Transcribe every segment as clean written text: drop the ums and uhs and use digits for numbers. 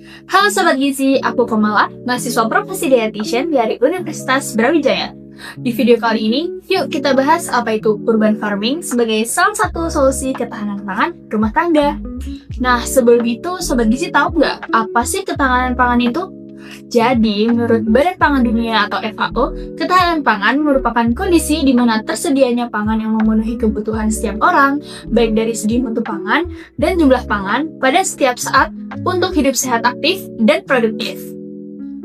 Halo Sobat Gizi, aku Komala, mahasiswa profesi dietitian dari Universitas Brawijaya. Di video kali ini, yuk kita bahas apa itu urban farming sebagai salah satu solusi ketahanan pangan rumah tangga. Nah, sebelum itu, Sobat Gizi tahu nggak apa sih ketahanan pangan itu? Jadi, menurut Badan Pangan Dunia atau FAO, ketahanan pangan merupakan kondisi di mana tersedianya pangan yang memenuhi kebutuhan setiap orang, baik dari segi mutu pangan dan jumlah pangan pada setiap saat untuk hidup sehat, aktif, dan produktif.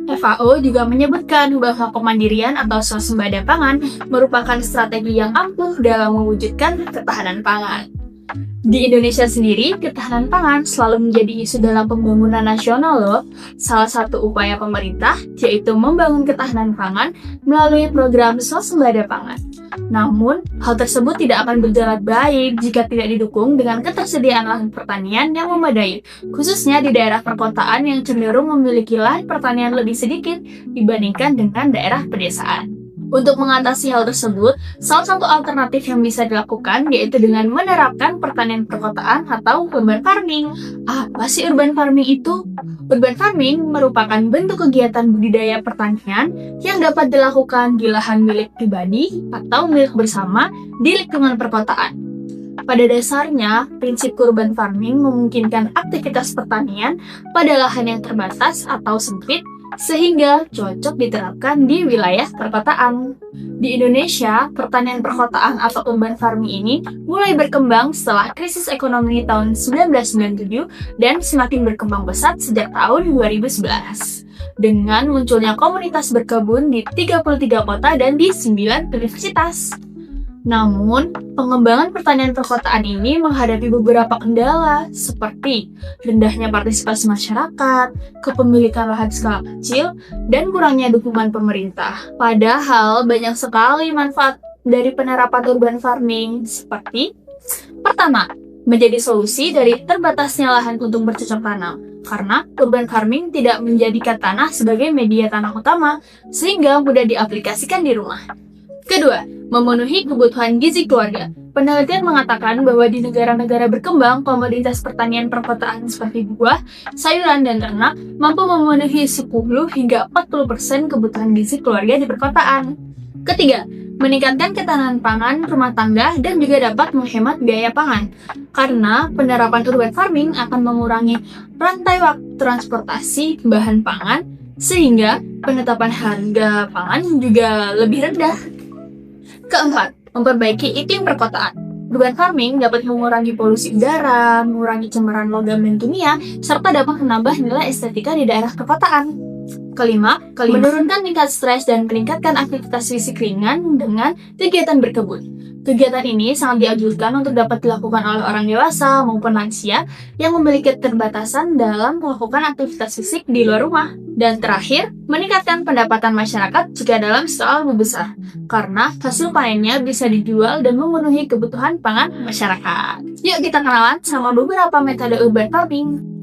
FAO juga menyebutkan bahwa kemandirian atau swasembada pangan merupakan strategi yang ampuh dalam mewujudkan ketahanan pangan. Di Indonesia sendiri, ketahanan pangan selalu menjadi isu dalam pembangunan nasional loh. Salah satu upaya pemerintah yaitu membangun ketahanan pangan melalui program swasembada pangan. Namun, hal tersebut tidak akan berjalan baik jika tidak didukung dengan ketersediaan lahan pertanian yang memadai, khususnya di daerah perkotaan yang cenderung memiliki lahan pertanian lebih sedikit dibandingkan dengan daerah pedesaan. Untuk mengatasi hal tersebut, salah satu alternatif yang bisa dilakukan yaitu dengan menerapkan pertanian perkotaan atau urban farming. Apa sih urban farming itu? Urban farming merupakan bentuk kegiatan budidaya pertanian yang dapat dilakukan di lahan milik pribadi atau milik bersama di lingkungan perkotaan. Pada dasarnya, prinsip urban farming memungkinkan aktivitas pertanian pada lahan yang terbatas atau sempit sehingga cocok diterapkan di wilayah perkotaan. Di Indonesia, pertanian perkotaan atau urban farming ini mulai berkembang setelah krisis ekonomi tahun 1997 dan semakin berkembang pesat sejak tahun 2011. Dengan munculnya komunitas berkebun di 33 kota dan di 9 universitas. Namun, pengembangan pertanian perkotaan ini menghadapi beberapa kendala seperti rendahnya partisipasi masyarakat, kepemilikan lahan skala kecil, dan kurangnya dukungan pemerintah. Padahal banyak sekali manfaat dari penerapan urban farming seperti: pertama, menjadi solusi dari terbatasnya lahan untuk bercocok tanam. Karena urban farming tidak menjadikan tanah sebagai media tanam utama, sehingga mudah diaplikasikan di rumah. Kedua, memenuhi kebutuhan gizi keluarga. Penelitian mengatakan bahwa di negara-negara berkembang, komoditas pertanian perkotaan seperti buah, sayuran, dan ternak mampu memenuhi 10 hingga 40% kebutuhan gizi keluarga di perkotaan. Ketiga, meningkatkan ketahanan pangan rumah tangga dan juga dapat menghemat biaya pangan. Karena penerapan urban farming akan mengurangi rantai waktu transportasi bahan pangan, sehingga penetapan harga pangan juga lebih rendah. Keempat, memperbaiki iklim perkotaan. Urban farming dapat mengurangi polusi udara, mengurangi cemaran logam dan kimia, serta dapat menambah nilai estetika di daerah perkotaan. Kelima, menurunkan tingkat stres dan meningkatkan aktivitas fisik ringan dengan kegiatan berkebun. Kegiatan ini sangat dianjurkan untuk dapat dilakukan oleh orang dewasa maupun lansia yang memiliki keterbatasan dalam melakukan aktivitas fisik di luar rumah. Dan terakhir, meningkatkan pendapatan masyarakat jika dalam skala lebih besar, karena hasil panennya bisa dijual dan memenuhi kebutuhan pangan masyarakat. Yuk kita kenalan sama beberapa metode urban farming.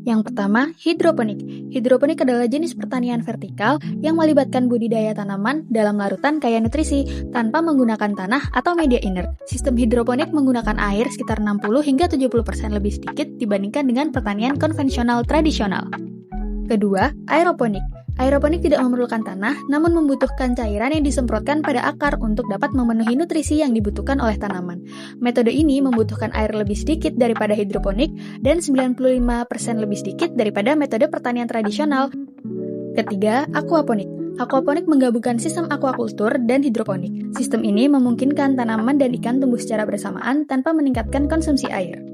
Yang pertama, hidroponik. Hidroponik adalah jenis pertanian vertikal yang melibatkan budidaya tanaman dalam larutan kaya nutrisi tanpa menggunakan tanah atau media inert. Sistem hidroponik menggunakan air sekitar 60 hingga 70% lebih sedikit dibandingkan dengan pertanian konvensional tradisional. Kedua, aeroponik. Aeroponik tidak memerlukan tanah, namun membutuhkan cairan yang disemprotkan pada akar untuk dapat memenuhi nutrisi yang dibutuhkan oleh tanaman. Metode ini membutuhkan air lebih sedikit daripada hidroponik dan 95% lebih sedikit daripada metode pertanian tradisional. Ketiga, aquaponik. Aquaponik menggabungkan sistem aquakultur dan hidroponik. Sistem ini memungkinkan tanaman dan ikan tumbuh secara bersamaan tanpa meningkatkan konsumsi air.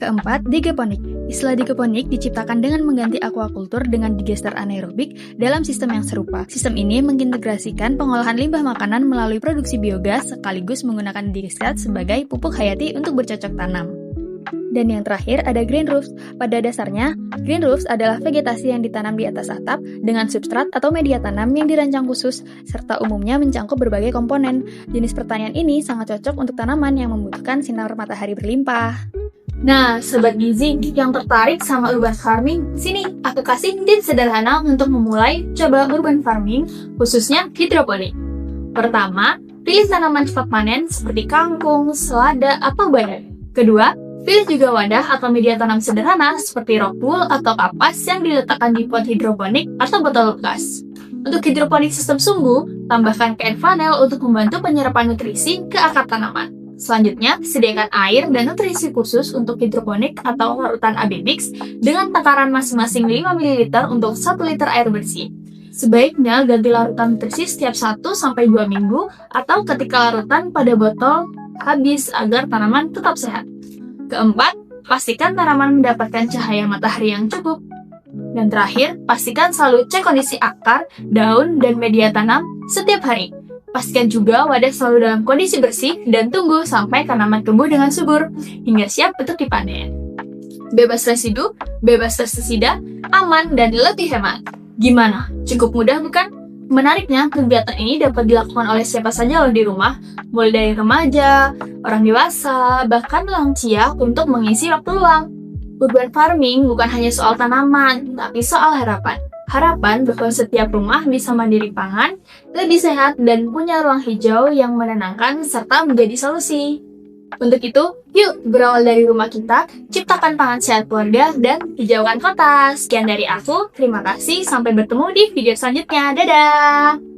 Keempat, digeponik. Istilah digeponik diciptakan dengan mengganti aquakultur dengan digester anaerobik dalam sistem yang serupa. Sistem ini mengintegrasikan pengolahan limbah makanan melalui produksi biogas sekaligus menggunakan digester sebagai pupuk hayati untuk bercocok tanam. Dan yang terakhir ada green roofs. Pada dasarnya, green roofs adalah vegetasi yang ditanam di atas atap dengan substrat atau media tanam yang dirancang khusus, serta umumnya mencangkup berbagai komponen. Jenis pertanian ini sangat cocok untuk tanaman yang membutuhkan sinar matahari berlimpah. Nah, Sobat Gizi yang tertarik sama urban farming, sini aku kasih tips sederhana untuk memulai coba urban farming, khususnya hidroponik. Pertama, pilih tanaman cepat panen seperti kangkung, selada, atau bayam. Kedua, Pilih juga wadah atau media tanam sederhana seperti rock wool atau kapas yang diletakkan di pot hidroponik atau botol bekas. Untuk hidroponik sistem sumbu, tambahkan kain flanel untuk membantu penyerapan nutrisi ke akar tanaman. Selanjutnya, sediakan air dan nutrisi khusus untuk hidroponik atau larutan AB mix dengan takaran masing-masing 5 ml untuk 1 liter air bersih. Sebaiknya ganti larutan nutrisi setiap 1-2 minggu atau ketika larutan pada botol habis agar tanaman tetap sehat. Keempat, pastikan tanaman mendapatkan cahaya matahari yang cukup. Dan terakhir, pastikan selalu cek kondisi akar, daun, dan media tanam setiap hari. Pastikan juga wadah selalu dalam kondisi bersih dan tunggu sampai tanaman tumbuh dengan subur hingga siap untuk dipanen. Bebas residu, bebas pestisida, aman, dan lebih hemat. Gimana? Cukup mudah bukan? Menariknya, kegiatan ini dapat dilakukan oleh siapa saja loh di rumah, mulai dari remaja, orang dewasa, bahkan lansia untuk mengisi waktu luang. Urban farming bukan hanya soal tanaman, tapi soal harapan. Harapan bahwa setiap rumah bisa mandiri pangan, lebih sehat, dan punya ruang hijau yang menenangkan serta menjadi solusi. Untuk itu, yuk berawal dari rumah kita, ciptakan pangan sehat keluarga, dan hijaukan kota. Sekian dari aku, terima kasih, sampai bertemu di video selanjutnya. Dadah!